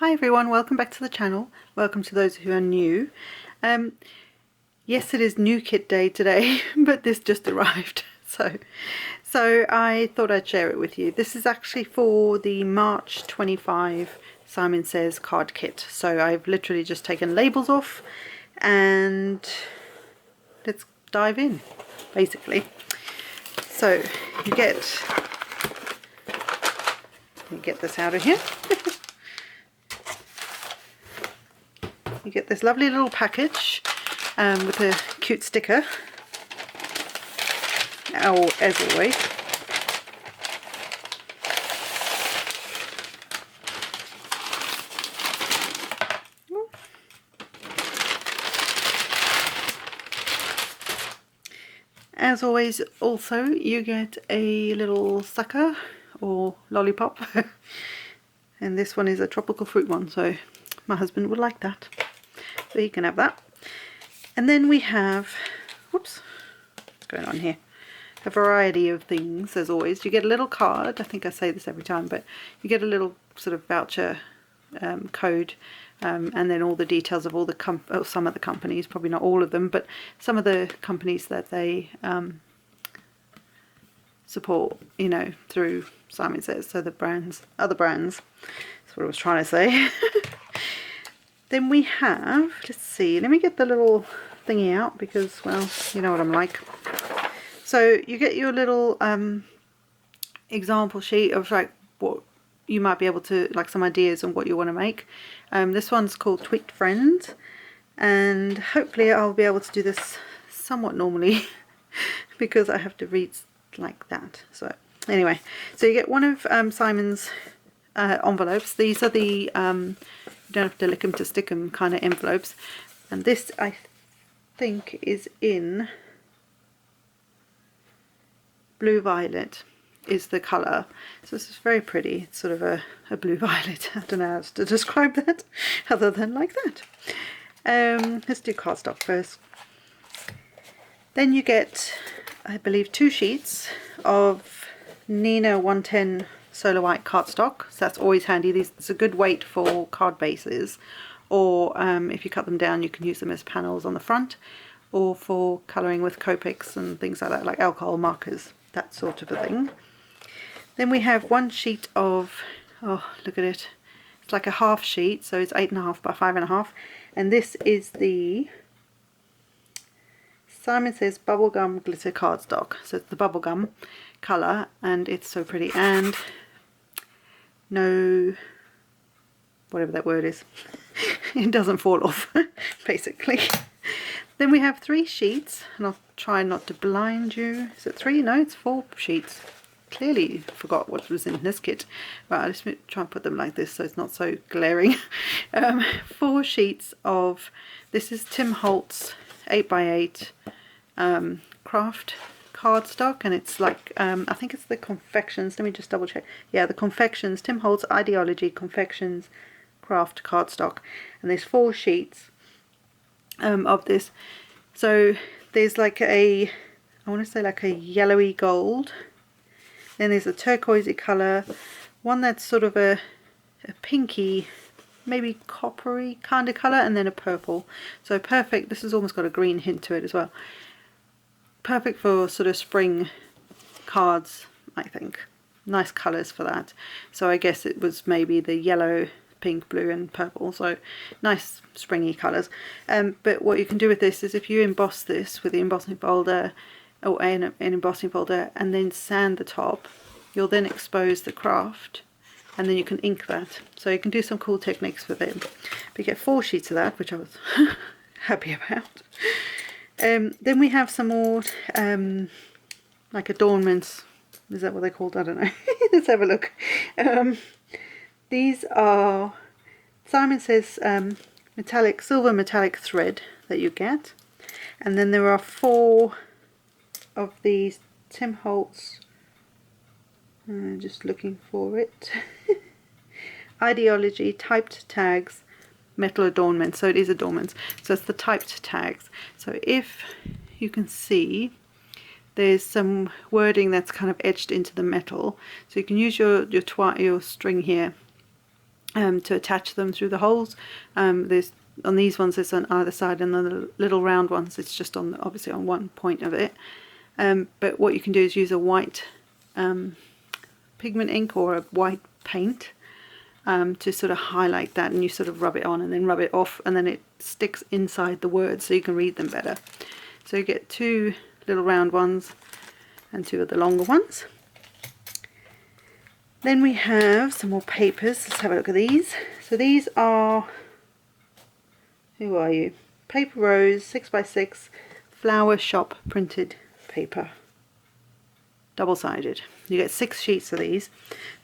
Hi everyone, welcome back to the channel. Welcome to those who are new. Yes, it is new kit day today, but this just arrived. So I thought I'd share it with you. This is actually for the March 25 Simon Says card kit. So I've literally just taken labels off and let's dive in, basically. So you get this out of here. You get this lovely little package with a cute sticker, as always. As always, also you get a little sucker or lollipop, and this one is a tropical fruit one, so my husband would like that. So you can have that. And then we have, whoops, what's going on here? A variety of things, as always. You get a little card, I think I say this every time, but you get a little sort of voucher code, and then all the details of all the some of the companies, probably not all of them, but some of the companies that they support, you know, through Simon Says, so the brands, other brands, that's what I was trying to say. Then we have, let's see, let me get the little thingy out because, well, you know what I'm like. So you get your little example sheet of like what you might be able to, like some ideas on what you want to make. This one's called Tweaked Friends, and hopefully I'll be able to do this somewhat normally because I have to read like that. So anyway, so you get one of Simon's envelopes. These are the you don't have to lick them to stick them kind of envelopes, and this I think is in blue violet is the colour. So this is very pretty. It's sort of a blue violet. I don't know how to describe that other than like that. Let's do cardstock first. Then you get, I believe, 2 sheets of Nina 110 Solar White cardstock, so that's always handy. It's a good weight for card bases, or if you cut them down you can use them as panels on the front, or for colouring with Copics and things like that, like alcohol markers, that sort of a thing. Then we have 1 sheet of, oh look at it, it's like a half sheet, so it's 8.5 by 5.5, and this is the Simon Says Bubblegum Glitter cardstock. So it's the bubblegum colour, and it's so pretty, and no, whatever that word is, it doesn't fall off, basically. Then we have 3 sheets, and I'll try not to blind you. Is it 3? No, it's 4 sheets. Clearly forgot what was in this kit. Right, I'll just try and put them like this so it's not so glaring. 4 sheets of, this is Tim Holtz 8x8 craft cardstock, and it's like I think it's the confections, let me just double check, yeah, the confections, Tim Holtz Ideology Confections craft cardstock, and there's 4 sheets of this. So there's like a, I want to say like a yellowy gold, then there's a turquoisey colour, one that's sort of a pinky, maybe coppery kind of colour, and then a purple. So perfect, this has almost got a green hint to it as well. Perfect for sort of spring cards, I think. Nice colours for that. So I guess it was maybe the yellow, pink, blue and purple, so nice springy colours. But what you can do with this is if you emboss this with the embossing folder, or an embossing folder, and then sand the top, you'll then expose the craft, and then you can ink that. So you can do some cool techniques with it. But you get 4 sheets of that, which I was happy about. Then we have some more like adornments. Is that what they're called? I don't know. Let's have a look. These are Simon Says metallic, silver metallic thread that you get, and then there are 4 of these Tim Holtz, just looking for it, Ideology typed tags metal adornments. So it is adornments, so it's the typed tags. So if you can see, there's some wording that's kind of etched into the metal, so you can use your string here to attach them through the holes. There's on these ones it's on either side, and the little round ones it's just on obviously on one point of it. But what you can do is use a white pigment ink or a white paint to sort of highlight that, and you sort of rub it on and then rub it off, and then it sticks inside the words so you can read them better. So you get 2 little round ones and 2 of the longer ones. Then we have some more papers. Let's have a look at these. So these are, who are you? Paper Rose 6x6 Flower Shop printed paper. Double-sided. You get 6 sheets of these.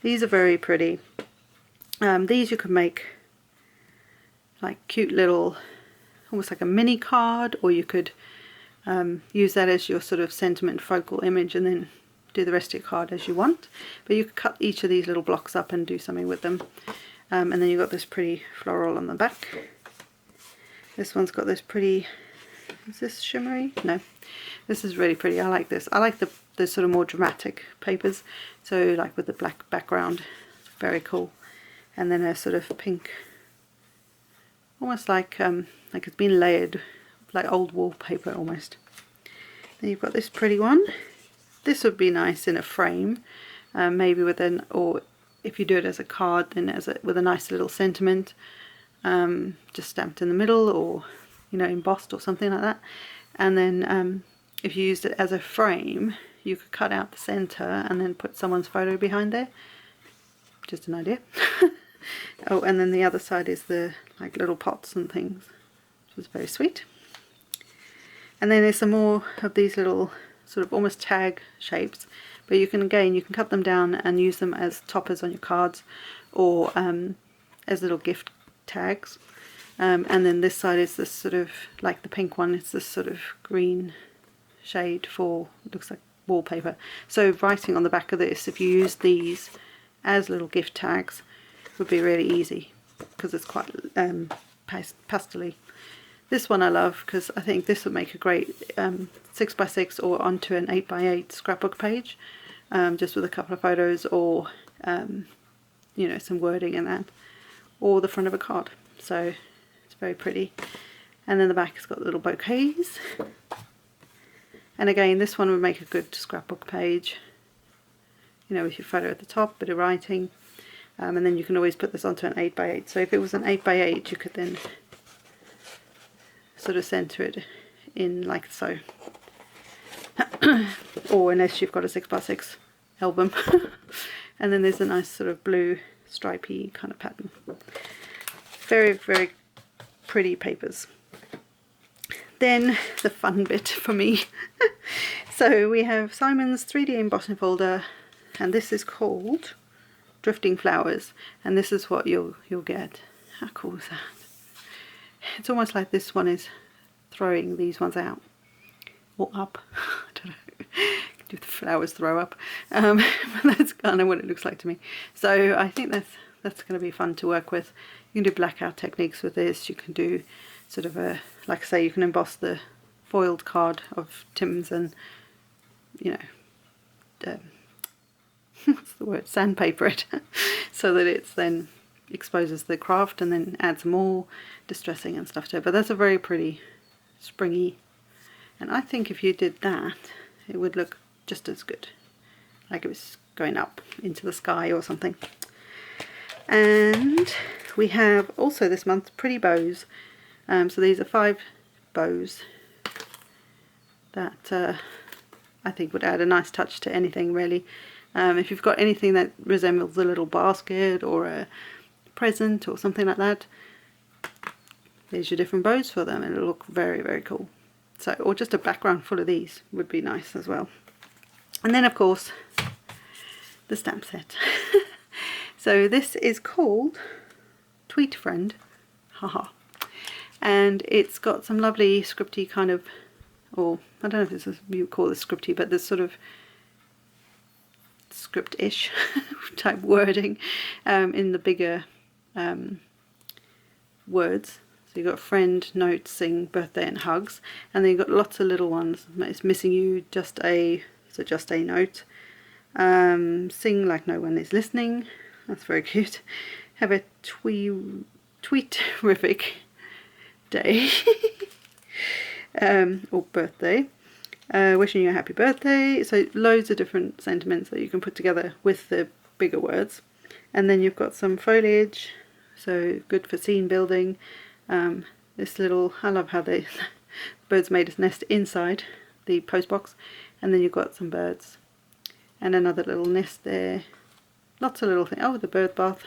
These are very pretty. These you could make like cute little, almost like a mini card, or you could use that as your sort of sentiment focal image and then do the rest of your card as you want. But you could cut each of these little blocks up and do something with them. And then you've got this pretty floral on the back. This one's got this pretty, is this shimmery? No, this is really pretty. I like this. I like the sort of more dramatic papers. So like with the black background, very cool. And then a sort of pink, almost like it's been layered, like old wallpaper almost. Then you've got this pretty one. This would be nice in a frame, maybe with an, or if you do it as a card, then with a nice little sentiment, just stamped in the middle, or you know, embossed or something like that. And then if you used it as a frame, you could cut out the center and then put someone's photo behind there. Just an idea. Oh, and then the other side is the like little pots and things, which is very sweet. And then there's some more of these little sort of almost tag shapes, but you can cut them down and use them as toppers on your cards, or as little gift tags. And then this side is this sort of, like the pink one, it's this sort of green shade for, it looks like wallpaper. So writing on the back of this, if you use these as little gift tags, would be really easy, because it's quite pastel-y. This one I love because I think this would make a great 6x6 or onto an 8x8 scrapbook page, just with a couple of photos, or you know, some wording in that, or the front of a card. So it's very pretty. And then the back has got little bouquets. And again, this one would make a good scrapbook page, you know, with your photo at the top, bit of writing. And then you can always put this onto an 8x8. So if it was an 8x8, you could then sort of center it in like so. Or unless you've got a 6x6 album. And then there's a nice sort of blue stripy kind of pattern. Very, very pretty papers. Then the fun bit for me. So we have Simon's 3D embossing folder, and this is called Drifting Flowers, and this is what you'll get. How cool is that? It's almost like this one is throwing these ones out or up. I don't know. Do the flowers throw up? But that's kind of what it looks like to me. So I think that's going to be fun to work with. You can do blackout techniques with this. You can do sort of a, like I say, you can emboss the foiled card of Tim's and, you know, what's the word, sandpaper it so that it's then exposes the craft, and then add some more distressing and stuff to it. But that's a very pretty springy, and I think if you did that it would look just as good, like it was going up into the sky or something. And we have also this month pretty bows. So these are 5 bows that I think would add a nice touch to anything really. If you've got anything that resembles a little basket or a present or something like that, there's your different bows for them, and it'll look very, very cool. So, or just a background full of these would be nice as well. And then of course the stamp set. So this is called Tweet Friend, haha, and it's got some lovely scripty kind of, or I don't know if this is, you call this scripty, but this sort of script-ish type wording in the bigger words. So you've got friend, note, sing, birthday and hugs, and then you've got lots of little ones. It's missing you, just a, so just a note, sing like no one is listening, that's very cute, have a tweeterific day or birthday. Wishing you a happy birthday. So loads of different sentiments that you can put together with the bigger words. And then you've got some foliage, so good for scene building. This little, I love how the birds made his nest inside the post box. And then you've got some birds and another little nest there. Lots of little things. Oh, the bird bath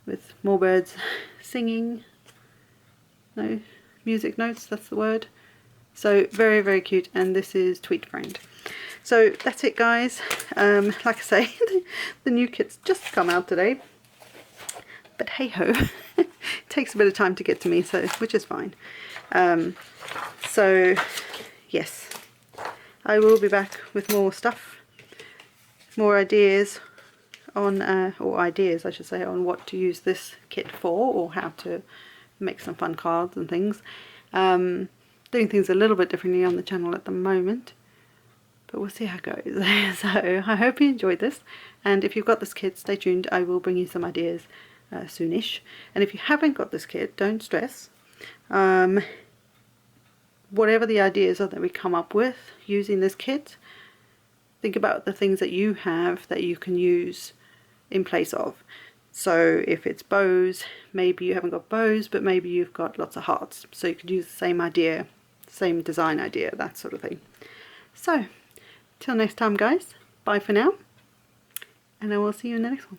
with more birds singing. No, music notes, that's the word. So very, very cute, and this is tweet framed. So that's it, guys. Like I say, the new kit's just come out today, but hey ho, it takes a bit of time to get to me, so which is fine. So yes, I will be back with more stuff, more ideas on, or ideas I should say, on what to use this kit for, or how to make some fun cards and things. Doing things a little bit differently on the channel at the moment, but we'll see how it goes. So I hope you enjoyed this, and if you've got this kit, stay tuned. I will bring you some ideas soonish. And if you haven't got this kit, don't stress. Whatever the ideas are that we come up with using this kit, think about the things that you have that you can use in place of. So if it's bows, maybe you haven't got bows, but maybe you've got lots of hearts, so you could use the same idea, same design idea, that sort of thing. So till next time, guys, bye for now, and I will see you in the next one.